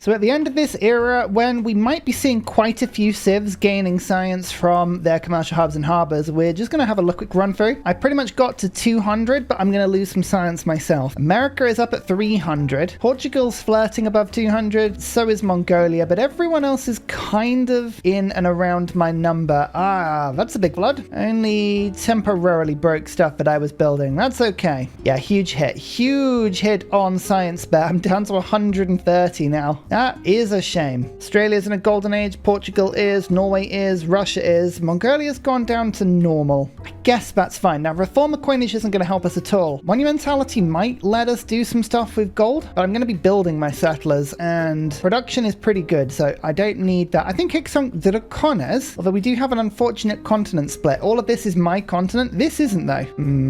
So at the end of this era, when we might be seeing quite a few civs gaining science from their commercial hubs and harbors, we're just going to have a quick run through. I pretty much got to 200, but I'm going to lose some science myself. America is up at 300. Portugal's flirting above 200. So is Mongolia, but everyone else is kind of in and around my number. Ah, that's a big flood. Only temporarily broke stuff that I was building. That's okay. Yeah, huge hit. Huge hit on science there. I'm down to 130 now. That is a shame. Australia's in a golden age. Portugal is. Norway is. Russia is. Mongolia's gone down to normal. I guess that's fine. Now, reformer coinage isn't going to help us at all. Monumentality might let us do some stuff with gold, but I'm going to be building my settlers, and production is pretty good, so I don't need that. I think Hicksong Dracones, although we do have an unfortunate continent split. All of this is my continent. This isn't, though.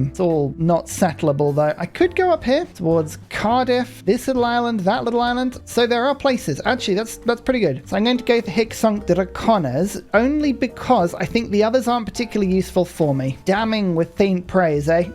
It's all not settlable, though. I could go up here towards Cardiff, this little island, that little island. So there are places. Actually, that's pretty good. So I'm going to go for Hicksong Dracones, only because I think the others aren't particularly useful for me. Damning with faint praise, eh?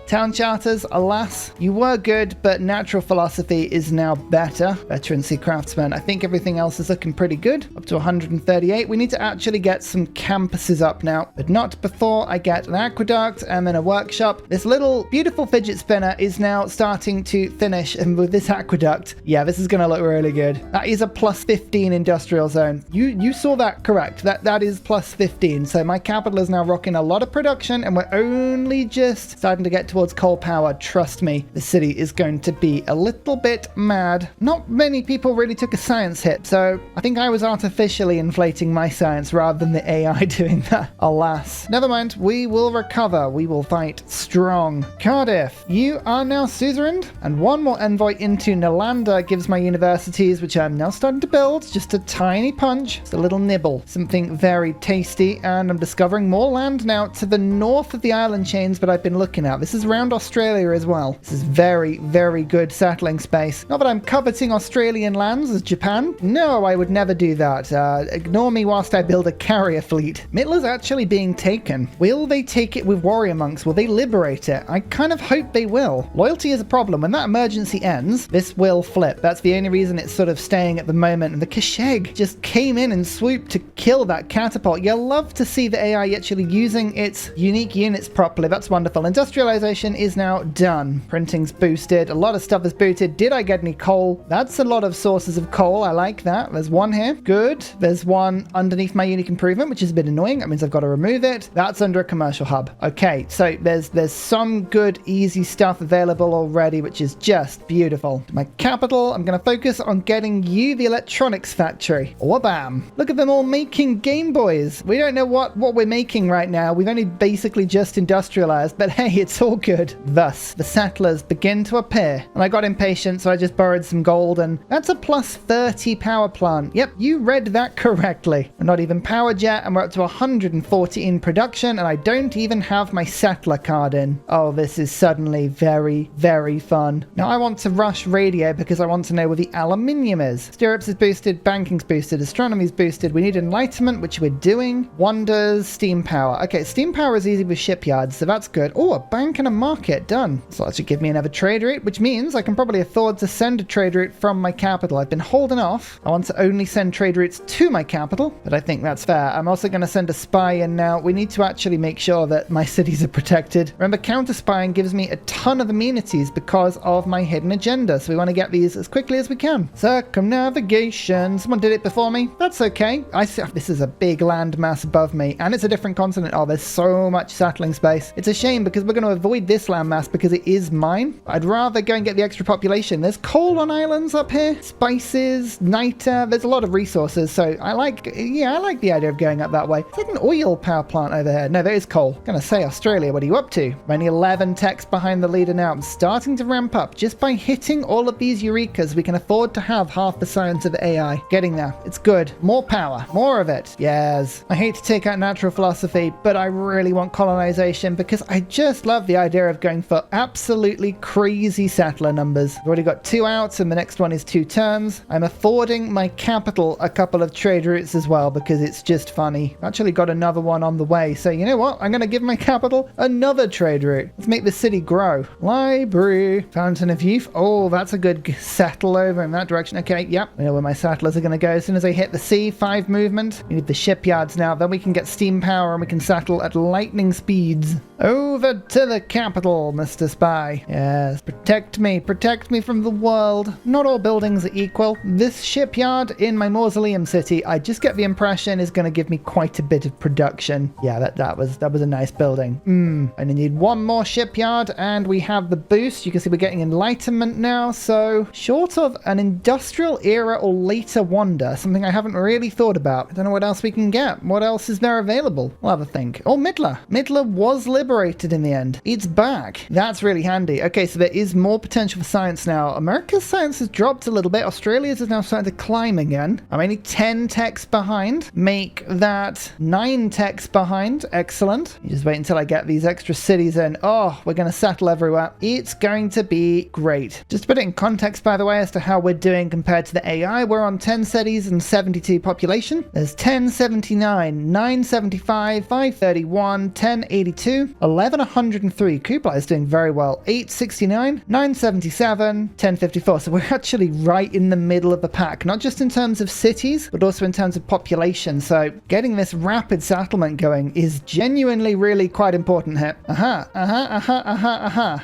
Town charters, alas, you were good, but natural philosophy is now better. Veterancy craftsman. I think everything else is looking pretty good. Up to 138. We need to actually get some campuses up now, but not before I get an aqueduct and then a workshop. This little beautiful fidget spinner is now starting to finish, and with this aqueduct, yeah, this is going to look really good. That is a plus 15 industrial zone. You saw that correct. That is plus 15. So my capital is now rocking a lot of production, and we're only just starting to get towards coal power. Trust me, the city is going to be a little bit mad. Not many people really took a science hit, so I think I was artificially inflating my science rather than the AI doing that. Alas. Never mind, we will recover. We will fight strong. Cardiff, you are now suzerained, and one more envoy into Nalanda gives my universities, which I'm now starting to build, just a tiny punch. It's a little nibble. Something very tasty, and I'm discovering more land now to the north of the island chains that I've been looking at. This is around Australia as well. This is very, very good settling space. Not that I'm coveting Australian lands as Japan. No, I would never do that. Ignore me whilst I build a carrier fleet. Mittler's actually being taken. Will they take it with warrior monks? Will they liberate it? I kind of hope they will. Loyalty is a problem. When that emergency ends, this will flip. That's the only reason it's sort of staying at the moment. And the Kasheg just came in and swooped to kill that catapult. You'll love to see the AI actually using its unique units properly. That's wonderful. Industrialization is now done. Printing's boosted. A lot of stuff is booted. Did I get any coal? That's a lot of sources of coal. I like that. There's one here. Good. There's one underneath my unique improvement, which is a bit annoying. That means I've got to remove it. That's under a commercial hub. Okay, so there's some good, easy stuff available already, which is just beautiful. My capital, I'm going to focus on getting you the electronics factory. Or bam. Look at them all making Game Boys. We don't know what we're making right now. We've only basically just industrialized, but hey, it's all good. Thus, the settlers begin to appear. And I got impatient, so I just borrowed some gold, and that's a plus 30 power plant. Yep, you read that correctly. We're not even powered yet, and we're up to 140 in production, and I don't even have my settler card in. Oh, this is suddenly very, very fun. Now I want to rush radio because I want to know where the aluminium is. Stirrups is boosted, banking's boosted, astronomy's boosted. We need enlightenment, which we're doing. Wonders, steam power. Okay, steam power is easy with shipyards, so that's good. Oh, a bank and a market, done. So that should give me another trade route, which means I can probably afford to send a trade route from my capital. I've been holding off. I want to only send trade routes to my capital, but I think that's fair. I'm also going to send a spy in now. We need to actually make sure that my cities are protected. Remember, counter spying gives me a ton of amenities because of my hidden agenda, so we want to get these as quickly as we can. Circumnavigation. Someone did it before me. That's okay. I see this is a big land mass above me, and it's a different continent. Oh, there's so much settling space. It's a shame because we're going to avoid this landmass because it is mine. I'd rather go and get the extra population. There's coal on islands up here, spices, niter. There's a lot of resources, so I like the idea of going up that way. Is that an oil power plant over here? No, there is coal. I'm gonna say, Australia, what are you up to? I'm only 11 techs behind the leader now. I'm starting to ramp up. Just by hitting all of these eurekas, we can afford to have half the science of AI. Getting there. It's good. More power. More of it. Yes. I hate to take out natural philosophy, but I really want colonization because I just love the idea of going for absolutely crazy settler numbers. I've already got 2 out, and the next one is 2 turns. I'm affording my capital a couple of trade routes as well because it's just funny. I've actually got another one on the way, so you know what? I'm going to give my capital another trade route. Let's make the city grow. Library. Fountain of Youth. Oh, that's a good settle over in that direction. Okay, yep. We know where my settlers are going to go. As soon as they hit the sea, 5 movement. We need the shipyards now. Then we can get steam power and we can settle at lightning speeds. Over to the capital, Mr. Spy. Yes, protect me from the world. Not all buildings are equal. This shipyard in my mausoleum city, I just get the impression is going to give me quite a bit of production. Yeah, that was a nice building. And I need one more shipyard and we have the boost. You can see we're getting enlightenment now. So short of an industrial era or later wonder, something I haven't really thought about. I don't know what else we can get. What else is there available? We'll have a think. Oh, Midler. Midler was liberated in the end. It's back. That's really handy. Okay, so there is more potential for science now. America's science has dropped a little bit. Australia's is now starting to climb again. I'm only 10 techs behind. Make that 9 techs behind. Excellent. You just wait until I get these extra cities in. Oh, we're going to settle everywhere. It's going to be great. Just to put it in context, by the way, as to how we're doing compared to the AI, we're on 10 cities and 72 population. There's 1079, 975, 531, 1082, 1103. Kublai is doing very well. 869, 977, 1054. So we're actually right in the middle of the pack, not just in terms of cities, but also in terms of population. So getting this rapid settlement going is genuinely really quite important here.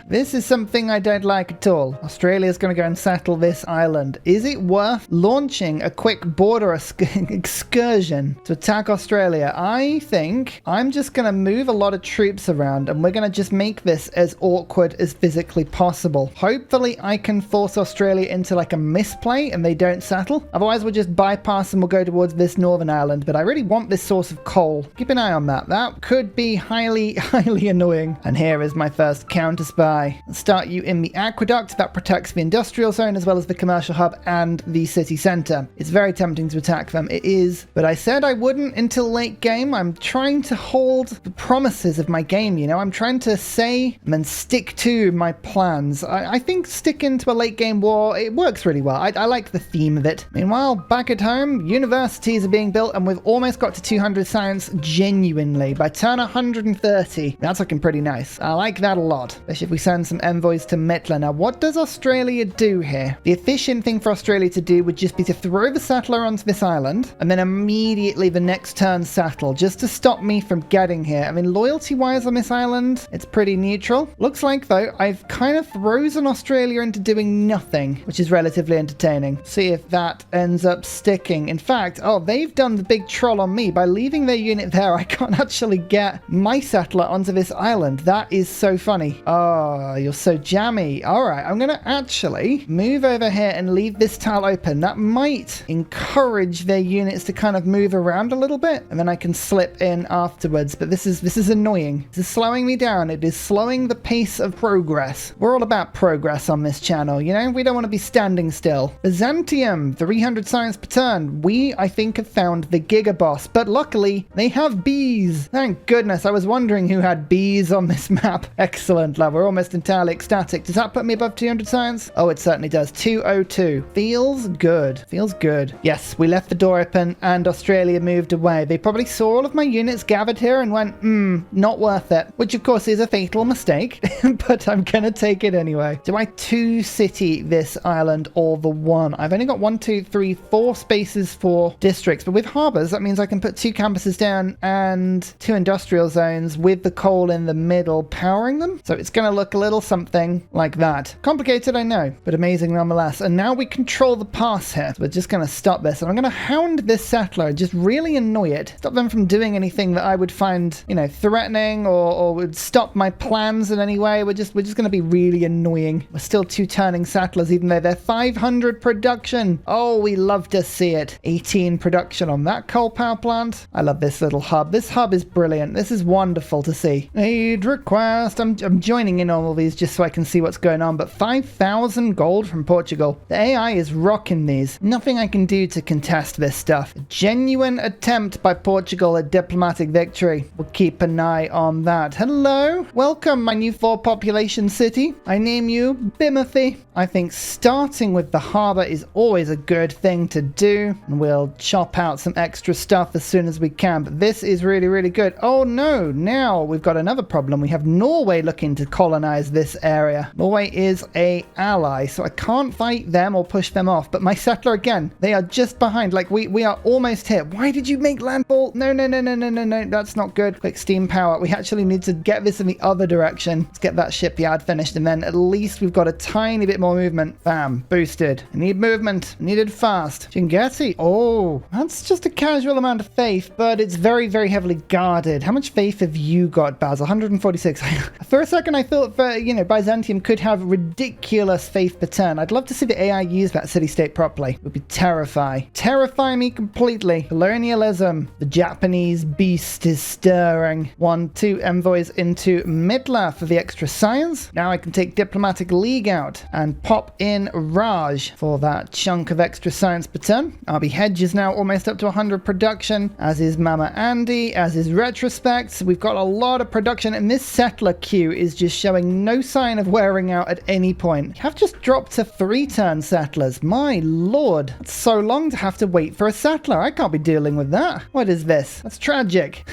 This is something I don't like at all. Australia's going to go and settle this island. Is it worth launching a quick border excursion to attack Australia? I think I'm just going to move a lot of troops around and we're going to just make this as awkward as physically possible. Hopefully I can force Australia into like a misplay and they don't settle. Otherwise we'll just bypass and we'll go towards this northern island. But I really want this source of coal. Keep an eye on that. That could be highly annoying. And here is my first counter spy. Let's start you in the aqueduct that protects the industrial zone as well as the commercial hub and the city center. It's very tempting to attack them. It is. But I said I wouldn't until late game. I'm trying to hold the promises of my game, you know. I'm trying to say and then stick to my plans. I think sticking to a late game war, it works really well. I like the theme of it. Meanwhile, back at home, universities are being built and we've almost got to 200 science genuinely by turn 130. That's looking pretty nice. I like that a lot, especially if we send some envoys to Mitla. Now, what does Australia do here? The efficient thing for Australia to do would just be to throw the settler onto this island and then immediately the next turn settle, just to stop me from getting here. I mean, loyalty-wise on this island, it's pretty neutral. Looks like, though, I've kind of frozen Australia into doing nothing, which is relatively entertaining. See if that ends up sticking. In fact, oh, they've done the big troll on me. By leaving their unit there, I can't actually get my settler onto this island. That is so funny. Oh, you're so jammy. All right, I'm going to actually move over here and leave this tile open. That might encourage their units to kind of move around a little bit, and then I can slip in afterwards. But this is annoying. This is slowing me down. It is slowing the pace of progress. We're all about progress on this channel, you know? We don't want to be standing still. Byzantium, 300 science per turn. We, I think, have found the Giga Boss, but luckily they have bees. Thank goodness. I was wondering who had bees on this map. Excellent, love. We're almost entirely ecstatic. Does that put me above 200 science? Oh, it certainly does. 202. Feels good. Feels good. Yes, we left the door open and Australia moved away. They probably saw all of my units gathered here and went, not worth it. Which, of course, is a fatal mistake, but I'm gonna take it anyway. Do I 2-city this island or the 1? I've only got 1, 2, 3, 4 spaces for districts, but with harbors, that means I can put 2 campuses down and 2 industrial zones with the coal in the middle powering them. So it's gonna look a little something like that. Complicated, I know, but amazing nonetheless. And now we control the pass here. So we're just gonna stop this, and I'm gonna hound this settler and just really annoy it. Stop them from doing anything that I would find, you know, threatening or would stop my plans in any way. We're just gonna be really annoying. We're still 2 turning settlers, even though they're 500 production. Oh, we love to see it. 18 production on that coal power plant. I love this little hub. This hub is brilliant. This is wonderful to see. Aid request. I'm joining in on all these just so I can see what's going on, but 5,000 gold from Portugal. The AI is rocking these. Nothing I can do to contest this stuff. A genuine attempt by Portugal at diplomatic victory. We'll keep an eye on that. Hello. Welcome, my new 4 population city. I name you Bimothy. I think starting with the harbor is always a good thing to do, and we'll chop out some extra stuff as soon as we can, but this is really, really good. Oh no, now we've got another problem. We have Norway looking to colonize this area. Norway is an ally, so I can't fight them them or push them off. But my settler, again, they are just behind. Like, we are almost here. Why did you make landfall? No, no, no, no, no, no, no. That's not good. Quick steam power. We actually need to get this in the other direction. Let's get that shipyard finished, and then at least we've got a tiny bit more movement. Bam. Boosted. I need movement. I need it fast. Jingeti. Oh, that's just a casual amount of faith, but it's very, very heavily guarded. How much faith have you got, Baz? 146. For a second, I thought that, Byzantium could have ridiculous faith per turn. I'd love to see the AI use that city-state properly. It would be terrifying. Terrify me completely. Colonialism. The Japanese beast is stirring. 2 envoys into Midler for the extra science. Now I can take Diplomatic League out and pop in Raj for that chunk of extra science per turn. RB Hedge is now almost up to 100 production, as is Mama Andy, as is Retrospect. We've got a lot of production, and this settler queue is just showing no sign of wearing out at any point. You have just dropped to 3-turn settlers. My lord, it's so long to have to wait for a settler. I can't be dealing with that. What is this? That's tragic.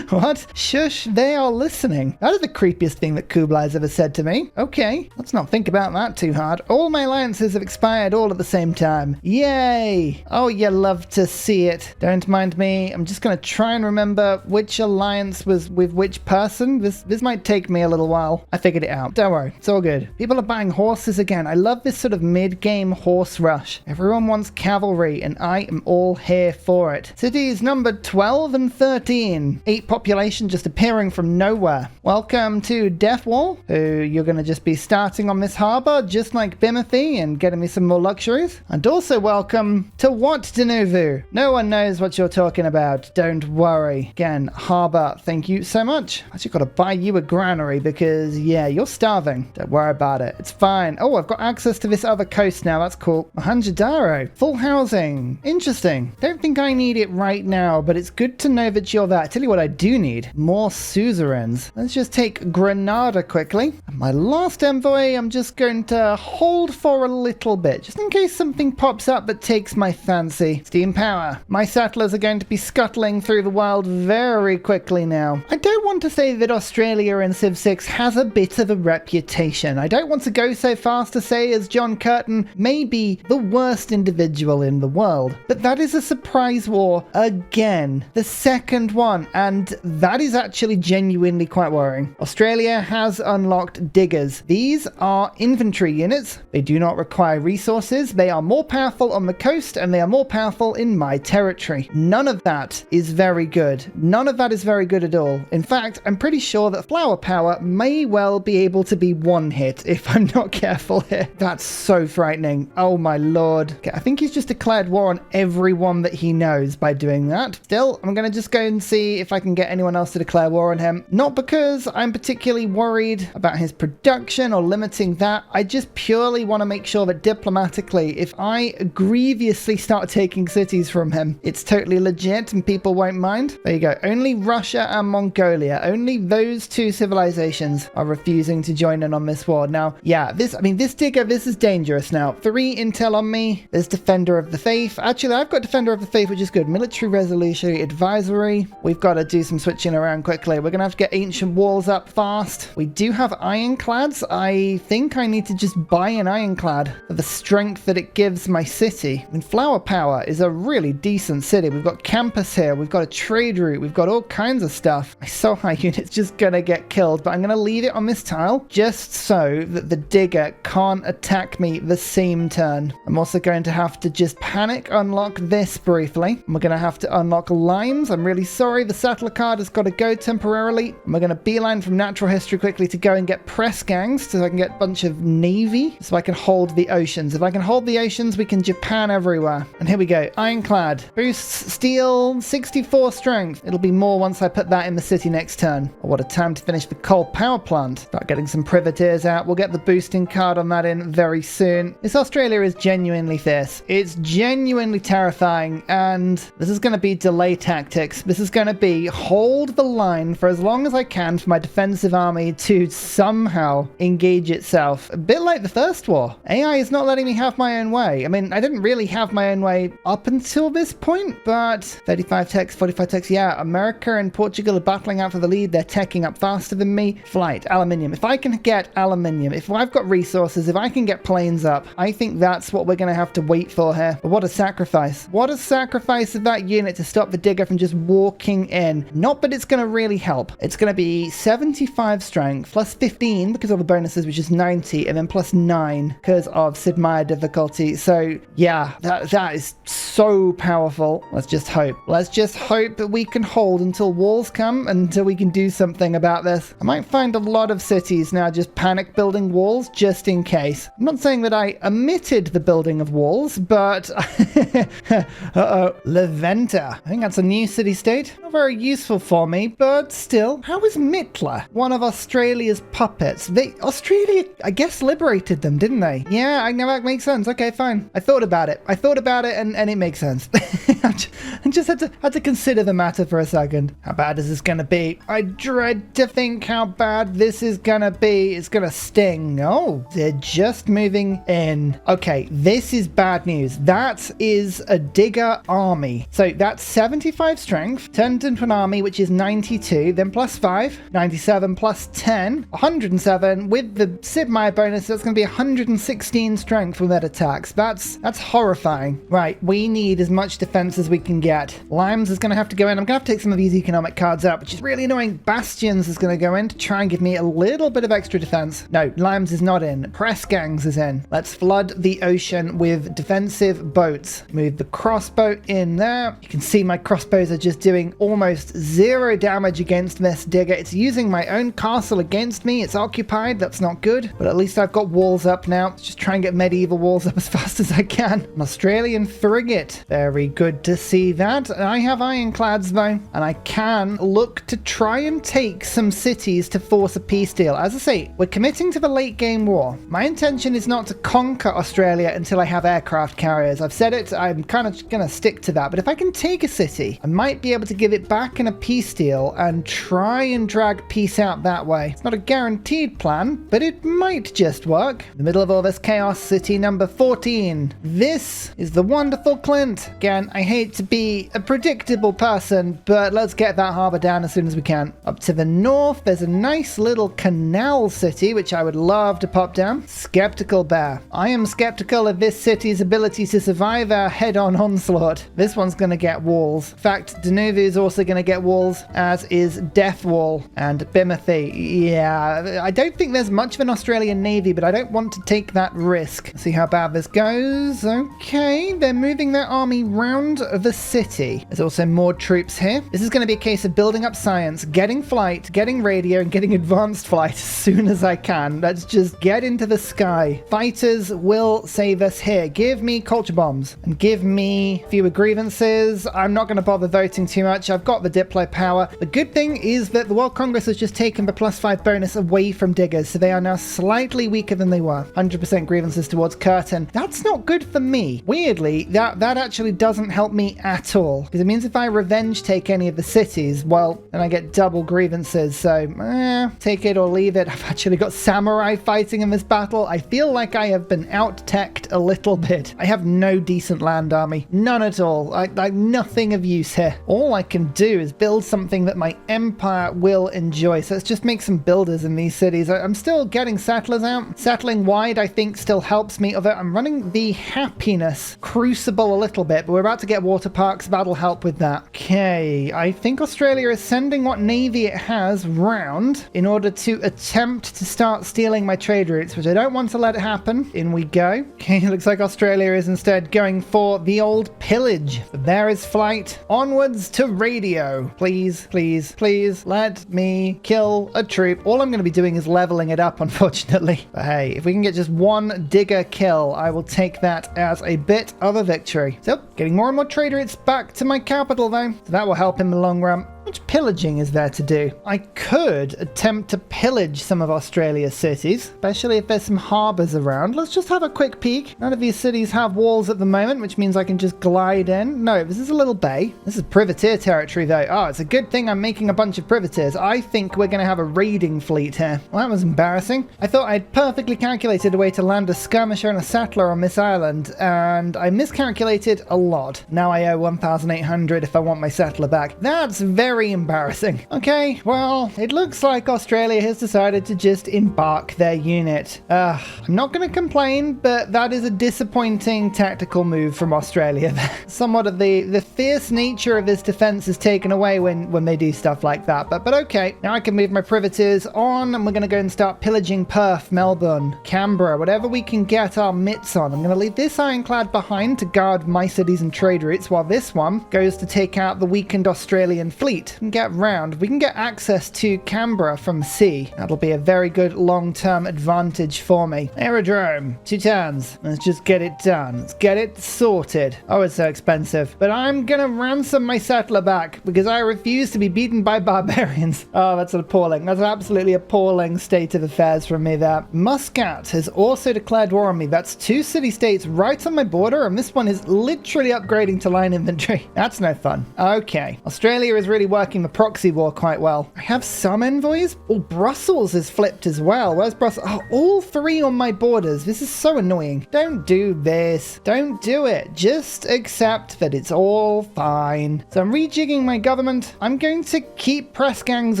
What? Shush, they are listening. That is the creepiest thing that Kublai's ever said to me. Okay, let's not think about that too hard. All my alliances have expired all at the same time. Yay! Oh, you love to see it. Don't mind me. I'm just going to try and remember which alliance was with which person. This might take me a little while. I figured it out. Don't worry. It's all good. People are buying horses again. I love this sort of mid-game horse rush. Everyone wants cavalry, and I am all here for it. Cities numbered 12 and 13. 8 population just appearing from nowhere. Welcome to Deathwall, who you're going to just be starting on this harbor, just like Bimothy, and getting me some more luxuries. And also welcome to What Denuvu. No one knows what you're talking about. Don't worry. Again, harbor, thank you so much. I just got to buy you a granary because, yeah, you're starving. Don't worry about it. It's fine. Oh, I've got access to this other coast now. That's cool. Mohenjo-Daro. Full housing. Interesting. Don't think I need it right now, but it's good to know that you're there. I tell you what I do need. More suzerains. Let's just take Granada quickly. And my last envoy, I'm just going to hold for a little bit, just in case something pops up that takes my fancy. Steam power. My settlers are going to be scuttling through the wild very quickly now. I don't want to say that Australia in Civ 6 has a bit of a reputation. I don't want to go so fast to say as John Curtin may be the worst individual in the world. But that is a surprise war again. The second one, and that is actually genuinely quite worrying. Australia has unlocked diggers. These are infantry units. They do not require resources. They are more powerful on the coast, and they are more powerful in my territory. None of that is very good. None of that is very good at all. In fact, I'm pretty sure that flower power may well be able to be one hit if I'm not careful here. That's so frightening. Oh my lord. Okay, I think he's just declared war on everyone that he knows by doing that. Still, I'm going to just go and see if I can get anyone else to declare war on him. Not because I'm particularly worried about his production or limiting that. I just purely want to make sure that diplomatically, if I grievously start taking cities from him, it's totally legit and people won't mind. There you go. Only Russia and Mongolia, only those 2 civilizations are refusing to join in on this war. Now, yeah, this digger, this is dangerous now. 3 intel on me. There's Defender of the Faith. Actually, I've got Defender of the Faith, which is good. Military Resolution Advisory. We've got to do some switching around quickly. We're going to have to get Ancient Walls up fast. We do have Ironclads. I think I need to just buy an Ironclad for the strength that it gives my city. I mean, Flower Power is a really decent city. We've got campus here. We've got a trade route. We've got all kinds of stuff. My Sohai unit's just going to get killed, but I'm going to leave it on this tile just so that the digger can't attack me the same turn. I'm also going to have to just panic unlock this briefly. And we're going to have to unlock limes. I'm really sorry. The settler card has got to go temporarily. And we're going to beeline from natural history quickly to go and get press gangs so I can get a bunch of navy so I can hold the oceans. If I can hold the oceans, we can Japan everywhere. And here we go. Ironclad. Boosts steel 64 strength. It'll be more once I put that in the city next turn. Oh, what a time to finish the coal power plant. Start getting some privateers out. We'll get the boosting card on that in very soon. This Australia is genuinely fierce. It's genuinely terrifying, and this is going to be delay tactics. This is going to be hold the line for as long as I can for my defensive army to somehow engage itself. A bit like the first war. AI is not letting me have my own way. I mean, I didn't really have my own way up until this point, but 35 techs, 45 techs, yeah, America and Portugal are battling out for the lead. They're teching up faster than me. Flight, aluminium. If I can get aluminium, if I've got resources, if I can get planes up, up. I think that's what we're going to have to wait for here. But what a sacrifice. What a sacrifice of that unit to stop the digger from just walking in. Not that it's going to really help. It's going to be 75 strength, plus 15 because of the bonuses, which is 90, and then plus 9 because of Sid Meier difficulty. So yeah, that is so powerful. Let's just hope. Let's just hope that we can hold until walls come, until we can do something about this. I might find a lot of cities now just panic building walls just in case. I'm not saying that I omitted the building of walls, but uh-oh, Leventa. I think that's a new city-state. Not very useful for me, but still. How is Mitla one of Australia's puppets? Australia, I guess, liberated them, didn't they? Yeah, I know that makes sense. Okay, fine. I thought about it and it makes sense. I just had to consider the matter for a second. How bad is this gonna be? I dread to think how bad this is gonna be. It's gonna sting. Oh, they're just moving in. Okay, this is bad news. That is a digger army. So that's 75 strength, turned into an army, which is 92, then plus 5, 97 plus 10, 107. With the Sid Meier bonus, that's gonna be 116 strength with that attacks. That's horrifying. Right, we need as much defense as we can get. Limes is going to have to go in. I'm going to have to take some of these economic cards out, which is really annoying. Bastions is going to go in to try and give me a little bit of extra defense. No, Limes is not in. Press gangs is in. Let's flood the ocean with defensive boats. Move the crossbow in there. You can see my crossbows are just doing almost 0 damage against this digger. It's using my own castle against me. It's occupied. That's not good, but at least I've got walls up now. Let's just try and get medieval walls up as fast as I can. An Australian frigate. Very good to see that. I have ironclads though, and I can look to try and take some cities to force a peace deal. As I say, we're committing to the late game war. My intention is not to conquer Australia until I have aircraft carriers. I've said it, I'm kind of going to stick to that. But if I can take a city, I might be able to give it back in a peace deal and try and drag peace out that way. It's not a guaranteed plan, but it might just work. In the middle of all this chaos, city number 14. This is the wonderful Clint. Again, I hate to be a predictable person, but let's get that harbour down as soon as we can. Up to the north, there's a nice little canal city, which I would love to pop down. Skeptical Bear. I am skeptical of this city's ability to survive our head-on onslaught. This one's going to get walls. In fact, Danuvu is also going to get walls, as is Deathwall and Bimothy. Yeah, I don't think there's much of an Australian navy, but I don't want to take that risk. Let's see how bad this goes. Okay, they're moving their army round the city. There's also more troops here. This is going to be a case of building up science, getting flight, getting radio, and getting advanced flight as soon as I can. Let's just get into the sky. Fighters will save us here. Give me culture bombs and give me fewer grievances. I'm not going to bother voting too much. I've got the Diplo power. The good thing is that the World Congress has just taken the +5 bonus away from diggers, so they are now slightly weaker than they were. 100% grievances towards Curtin. That's not good for me. Weirdly, that actually doesn't help me at all, because it means if I revenge take any of the cities, well, then I get double grievances. So take it or leave it. I've actually got samurai fighting in this battle. I feel like I have been out-teched a little bit. I have no decent land army, none at all. I nothing of use here. All I can do is build something that my empire will enjoy. So let's just make some builders in these cities. I'm still getting settlers out. Settling wide, I think, still helps me, although I'm running the happiness crucible a little bit, but we're about to get water parks. That'll help with that. Okay, I think Australia is sending what navy it has round in order to attempt to start stealing my trade routes, which I don't want to let it happen. In we go. Okay, it looks like Australia is instead going for the old pillage. There is flight. Onwards to radio. Please, please, please let me kill a troop. All I'm going to be doing is leveling it up, unfortunately. But hey, if we can get just one digger kill, I will take that as a bit of a victory. So, getting more and more trade routes back to my capital, though. So that will help in the long run. How much pillaging is there to do? I could attempt to pillage some of Australia's cities, especially if there's some harbours around. Let's just have a quick peek. None of these cities have walls at the moment, which means I can just glide in. No, this is a little bay. This is privateer territory, though. Oh, it's a good thing I'm making a bunch of privateers. I think we're going to have a raiding fleet here. Well, that was embarrassing. I thought I'd perfectly calculated a way to land a skirmisher and a settler on this island, and I miscalculated a lot. Now I owe 1,800 if I want my settler back. That's very embarrassing. Okay, well, it looks like Australia has decided to just embark their unit. I'm not going to complain, but that is a disappointing tactical move from Australia. Somewhat of the fierce nature of this defense is taken away when they do stuff like that. But okay, now I can move my privateers on, and we're going to go and start pillaging Perth, Melbourne, Canberra, whatever we can get our mitts on. I'm going to leave this ironclad behind to guard my cities and trade routes, while this one goes to take out the weakened Australian fleet and get round. We can get access to Canberra from sea. That'll be a very good long-term advantage for me. Aerodrome, 2 turns. Let's just get it done. Let's get it sorted. Oh, it's so expensive. But I'm gonna ransom my settler back because I refuse to be beaten by barbarians. Oh, that's appalling. That's an absolutely appalling state of affairs from me there. Muscat has also declared war on me. That's 2 city-states right on my border, and this one is literally upgrading to line infantry. That's no fun. Okay. Australia is really working the proxy war quite well. I have some envoys. Oh, Brussels is flipped as well. Where's Brussels? Oh, all 3 on my borders. This is so annoying. Don't do this. Don't do it. Just accept that it's all fine. So I'm rejigging my government. I'm going to keep press gangs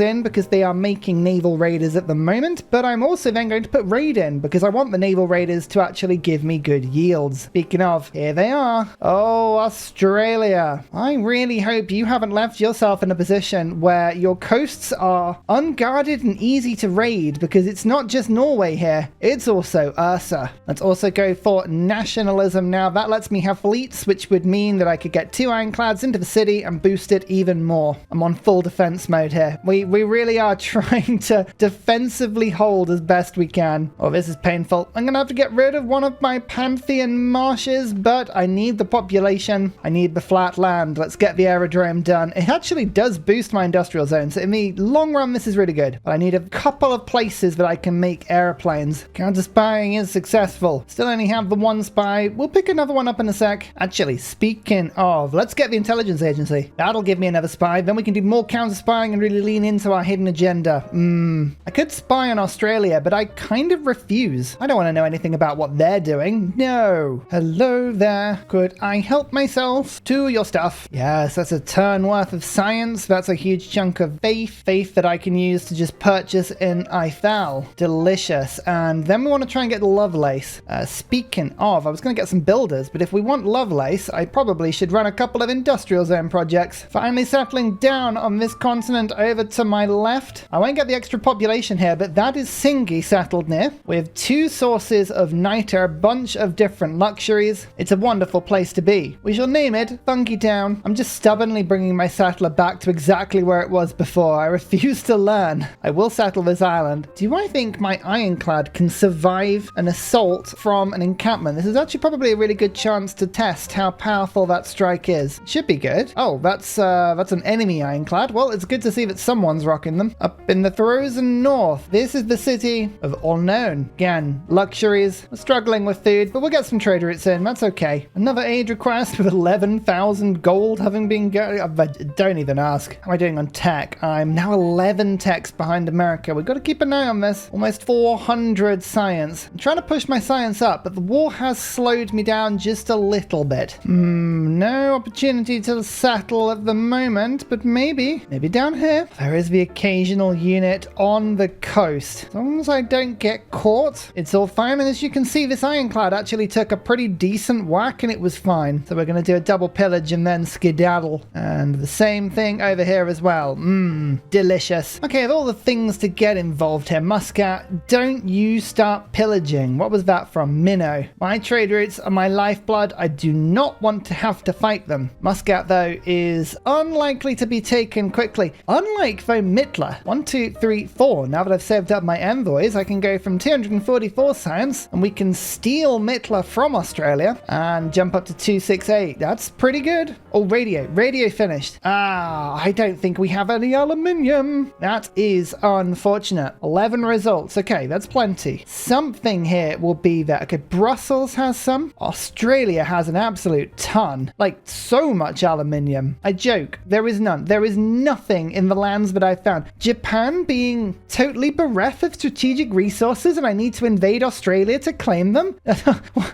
in because they are making naval raiders at the moment, but I'm also then going to put raid in because I want the naval raiders to actually give me good yields. Speaking of, here they are. Oh, Australia. I really hope you haven't left yourself in a position where your coasts are unguarded and easy to raid, because it's not just Norway here, it's also Ursa. Let's also go for nationalism now. That lets me have fleets, which would mean that I could get 2 ironclads into the city and boost it even more. I'm on full defense mode here. We really are trying to defensively hold as best we can. Oh, this is painful. I'm gonna have to get rid of one of my Pantheon marshes, but I need the population. I need the flat land. Let's get the aerodrome done. It actually does boost my industrial zone, so in the long run this is really good. But I need a couple of places that I can make airplanes. Counter spying is successful. Still only have the 1 spy. We'll pick another one up in a sec. Actually, speaking of, let's get the intelligence agency. That'll give me another spy. Then we can do more counter spying and really lean into our hidden agenda. I could spy on Australia, but I kind of refuse. I don't want to know anything about what they're doing. No. Hello there. Could I help myself to your stuff? Yes, that's a turn worth of science. That's a huge chunk of faith that I can use to just purchase in Ithal. Delicious. And then we want to try and get Lovelace. Speaking of, I was going to get some builders, but if we want Lovelace, I probably should run a couple of industrial zone projects. Finally settling down on this continent over to my left. I won't get the extra population here, but that is Singi settled near, with 2 sources of niter, a bunch of different luxuries. It's a wonderful place to be. We shall name it Funky Town. I'm just stubbornly bringing my settler back to exactly where it was before. I refuse to learn. I will settle this island. Do I think my ironclad can survive an assault from an encampment? This is actually probably a really good chance to test how powerful that strike is. Should be good. Oh, that's an enemy ironclad. Well, it's good to see that someone's rocking them. Up in the frozen north, this is the city of Unknown. Again, luxuries. We're struggling with food, but we'll get some trade routes in. That's okay. Another aid request with 11,000 gold having been don't even ask. How am I doing on tech? I'm now 11 techs behind America. We've got to keep an eye on this. Almost 400 science. I'm trying to push my science up, but the war has slowed me down just a little bit. No opportunity to settle at the moment, but maybe down here. There is the occasional unit on the coast. As long as I don't get caught, it's all fine. And as you can see, this ironclad actually took a pretty decent whack and it was fine. So we're going to do a double pillage and then skedaddle. And the same thing over here as well. Delicious. Okay, of all the things to get involved here, Muscat, don't you start pillaging. What was that from? Minnow. My trade routes are my lifeblood. I do not want to have to fight them. Muscat, though, is unlikely to be taken quickly. Unlike, though, Mittler. 1, 2, 3, 4. Now that I've saved up my envoys, I can go from 244 science and we can steal Mittler from Australia and jump up to 268. That's pretty good. Oh, radio. Radio finished. I don't think we have any aluminium. That is unfortunate. 11 results. Okay, that's plenty. Something here will be there. Okay, Brussels has some. Australia has an absolute ton. Like, so much aluminium. I joke. There is none. There is nothing in the lands that I've found. Japan being totally bereft of strategic resources and I need to invade Australia to claim them?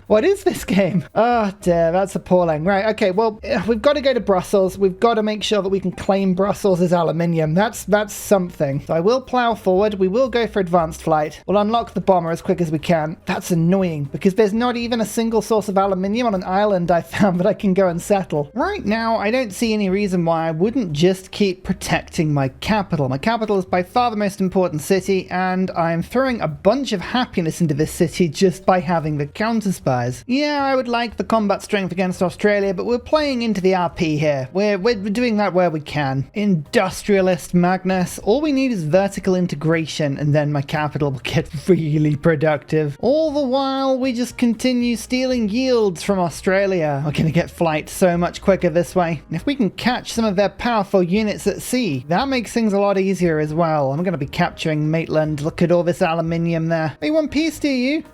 What is this game? Oh dear, that's appalling. Right, okay, well, we've got to go to Brussels. We've got to make sure that we can claim Brussels is aluminium. That's something. So I will plow forward. We will go for advanced flight. We'll unlock the bomber as quick as we can. That's annoying because there's not even a single source of aluminium on an island I found that I can go and settle. Right now, I don't see any reason why I wouldn't just keep protecting my capital. My capital is by far the most important city, and I'm throwing a bunch of happiness into this city just by having the counter spies. Yeah, I would like the combat strength against Australia, but we're playing into the RP here. We're doing that where we can. Industrialist Magnus. All we need is vertical integration, and then my capital will get really productive. All the while, we just continue stealing yields from Australia. We're gonna get flight so much quicker this way. And if we can catch some of their powerful units at sea, that makes things a lot easier as well. I'm gonna be capturing Maitland. Look at all this aluminium there. You want peace, do you?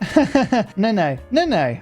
No.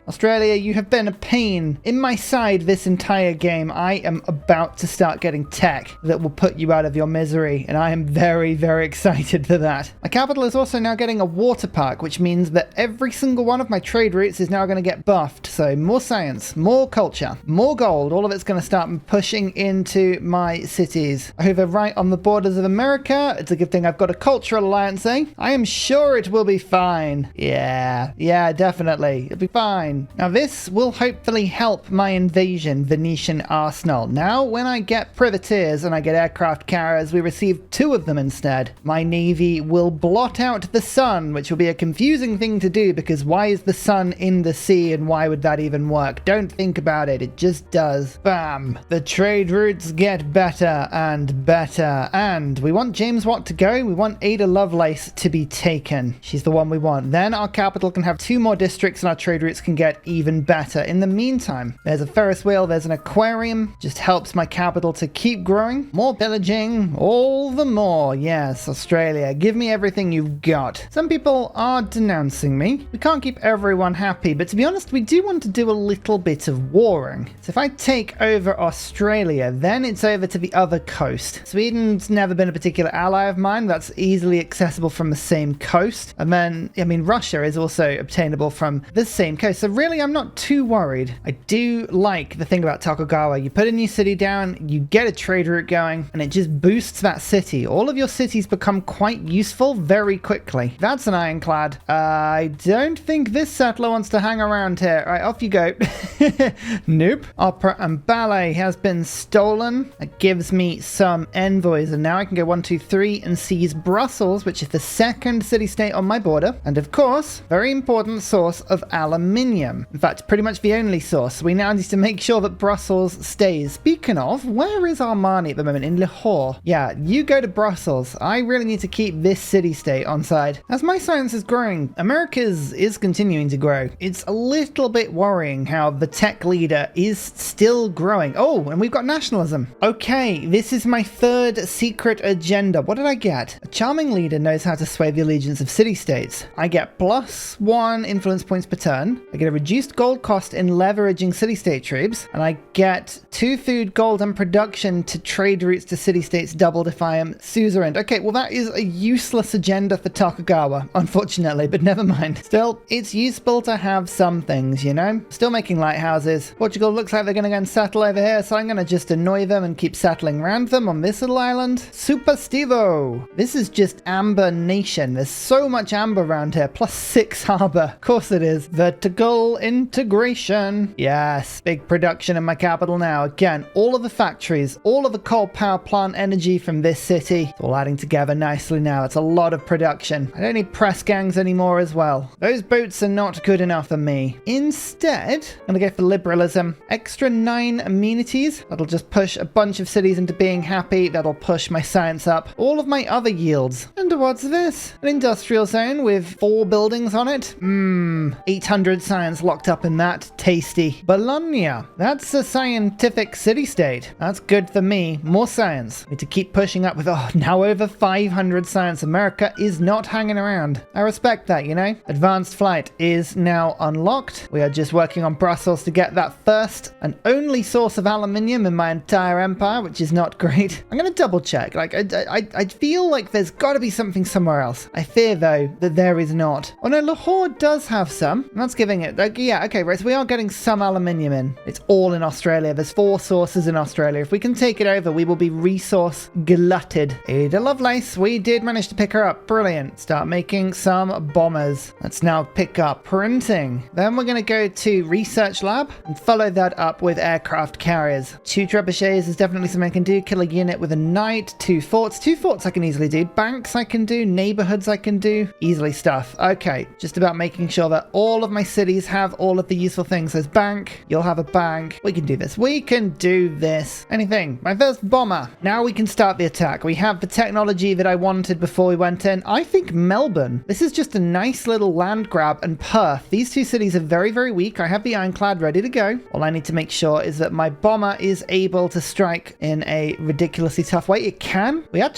Australia, you have been a pain in my side this entire game. I am about to start getting tech that will put you out of your misery, and I am very, very excited for that. My capital is also now getting a water park, which means that every single one of my trade routes is now going to get buffed. So more science, more culture, more gold, all of it's going to start pushing into my cities. Over right on the borders of America, it's a good thing I've got a cultural alliance, eh? I am sure it will be fine. Yeah, definitely. It'll be fine. Now this will hopefully help my invasion Venetian arsenal. Now when I get privateers and I get aircraft carriers, we receive 2 of them instead. My navy will blot out the sun, which will be a confusing thing to do because why is the sun in the sea and why would that even work? Don't think about it. It just does. Bam. The trade routes get better and better. And we want James Watt to go. We want Ada Lovelace to be taken. She's the one we want. Then our capital can have 2 more districts and our trade routes can get even better. In the meantime, there's a Ferris wheel, there's an aquarium. Just helps my capital to keep growing. More pillaging, all the more. Yes, Australia, give me everything you've got. Some people are denouncing me. We can't keep everyone happy, but to be honest, we do want to do a little bit of warring. So if I take over Australia, then it's over to the other coast. Sweden's never been a particular ally of mine. That's easily accessible from the same coast. And then, Russia is also obtainable from the same coast. So really, I'm not too worried. I do like the thing about Tokugawa. You put a new city down, you get a trade route going, and it just boosts that city. All of your cities become quite useful very quickly. That's an ironclad. I don't think this settler wants to hang around here. All right, off you go. Nope. Opera and ballet has been stolen. That gives me some envoys, and now I can go 1, 2, 3 and seize Brussels, which is the second city-state on my border. And of course, very important source of aluminium. In fact, pretty much the only source. We now need to make sure that Brussels stays. Speaking of, where is Armani at the moment? In Lahore. Yeah, you go to Brussels. I really need to keep this city-state on side. As my science is growing, America's is continuing to grow. It's a little bit worrying how the tech leader is still growing. Oh, and we've got nationalism. Okay, this is my 3rd secret agenda. What did I get? A charming leader knows how to sway the allegiance of city-states. I get +1 influence points per turn. I get a reduced gold cost in leveraging city-state troops, and I get 2 food, gold, and production to trade routes to city-states doubled if I am suzerain. Okay, well that is a useless agenda for Tokugawa, unfortunately, but never mind. Still, it's useful to have some things, you know? Still making lighthouses. Portugal looks like they're gonna go and settle over here, so I'm gonna just annoy them and keep settling around them on this little island. Superstivo! This is just Amber Nation. There's so much amber around here, +6 harbor. Of course it is. Vertical integration. Yes, big production in my capital now. Again, all of the factories, all of the coal power plant energy from this city, it's all adding together nicely now. It's a lot of production. I don't need press gangs anymore as well. Those boats are not good enough for me. Instead, I'm gonna go for liberalism. Extra 9 amenities. That'll just push a bunch of cities into being happy. That'll push my science up. All of my other yields. And what's this? An industrial zone with 4 buildings on it? 800 science locked up in that. Tasty. Bologna. That's a scientific city-state. That's good for me. More science. Need to keep pushing up with, now over 500 science. America is not hanging around. I respect that, you know? Advanced flight is now unlocked. We are just working on Brussels to get that first and only source of aluminium in my entire empire, which is not great. I'm gonna double check. I feel like there's gotta be something somewhere else. I fear though that there is not. Oh no, Lahore does have some. That's giving it, yeah, okay, right, so we are getting some aluminium in. It's all in Australia. There's 4 sources in Australia. If we can take it over, we we will be resource glutted. Ada Lovelace, we did manage to pick her up. Brilliant. Start making some bombers. Let's now pick up printing. Then we're going to go to research lab and follow that up with aircraft carriers. 2 trebuchets is definitely something I can do. Kill a unit with a knight. 2 forts. 2 forts I can easily do. Banks I can do. Neighborhoods I can do. Easily stuff. Okay, just about making sure that all of my cities have all of the useful things. There's bank. You'll have a bank. We can do this. We can do this. Anything. My first bomber. Now we can start the attack. We have the technology that I wanted before we went in. I think Melbourne. This is just a nice little land grab, and Perth. These 2 cities are very, very weak. I have the ironclad ready to go. All I need to make sure is that my bomber is able to strike in a ridiculously tough way. It can. We're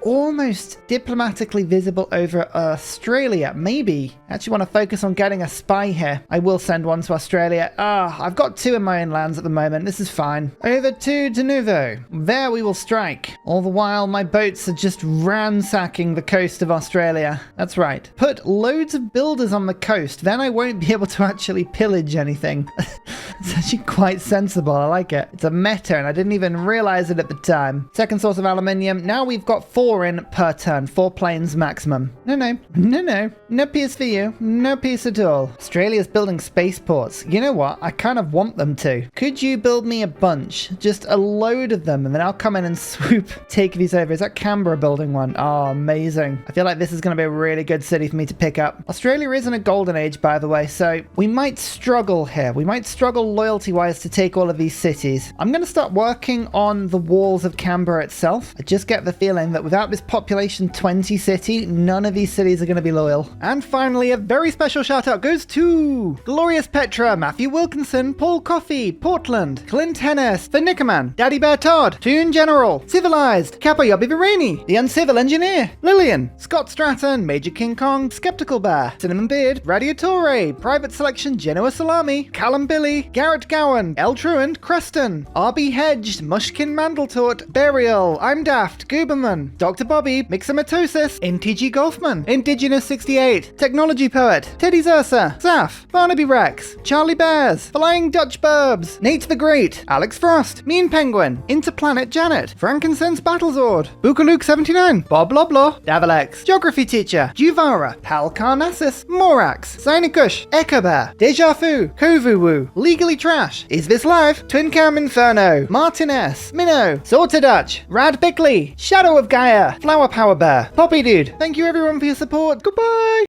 almost diplomatically visible over Australia. Maybe. I actually want to focus on getting a spy here. I will send one to Australia. I've got 2 in my own lands at the moment. This is fine. Over to De Novo. There we will strike. All the while, my boats are just ransacking the coast of Australia. That's right. Put loads of builders on the coast. Then I won't be able to actually pillage anything. It's actually quite sensible. I like it. It's a meta, and I didn't even realize it at the time. Second source of aluminium. Now we've got 4 in per turn. 4 planes maximum. No peace for you. No peace at all. Australia's building spaceports. You know what? I kind of want them to. Could you build me a bunch? Just a load of them, and then I'll come in and swoop, take these over. Is that Canberra building one? Oh, amazing. I feel like this is going to be a really good city for me to pick up. Australia is in a golden age, by the way, so we might struggle here. We might struggle loyalty-wise to take all of these cities. I'm going to start working on the walls of Canberra itself. I just get the feeling that without this population 20 city, none of these cities are going to be loyal. And finally, a very special shout out goes to Glorious Petra, Matthew Wilkinson, Paul Coffey, Portland, Clint Hennis, The Nickerman, Daddy Bear Todd, Toon General, Civilized, Kappa Yobby Virani, The Uncivil Engineer, Lillian, Scott Stratton, Major King Kong, Skeptical Bear, Cinnamon Beard, Radiatore, Private Selection, Genoa Salami, Callum Billy, Garrett Gowan, El Truant, Creston, RB Hedged, Mushkin Mandletort, Burial, I'm Daft, Gooberman, Dr. Bobby, Mixomatosis, NTG Golfman, Indigenous 68, Technology Poet, Teddy Zersa, Zaf, Barnaby Rex, Charlie Bears, Flying Dutch Burbs, Nate the Great, Alex Frost, Mean Penguin, Interplanet Janet, Frankincense Battlezord, Bookaluk 79, Bob Loblaw, Davalex, Geography Teacher, Juvara, Pal Carnassus, Morax, Sinikush, Echo Bear, Deja Vu, Kovuwu, Legally Trash, Is This Live, Twin Cam Inferno, Martin S, Minnow, Sorta Dutch, Rad Bickley, Shadow of Gaia, Flower Power Bear, Poppy Dude. Thank you everyone for your support. Goodbye!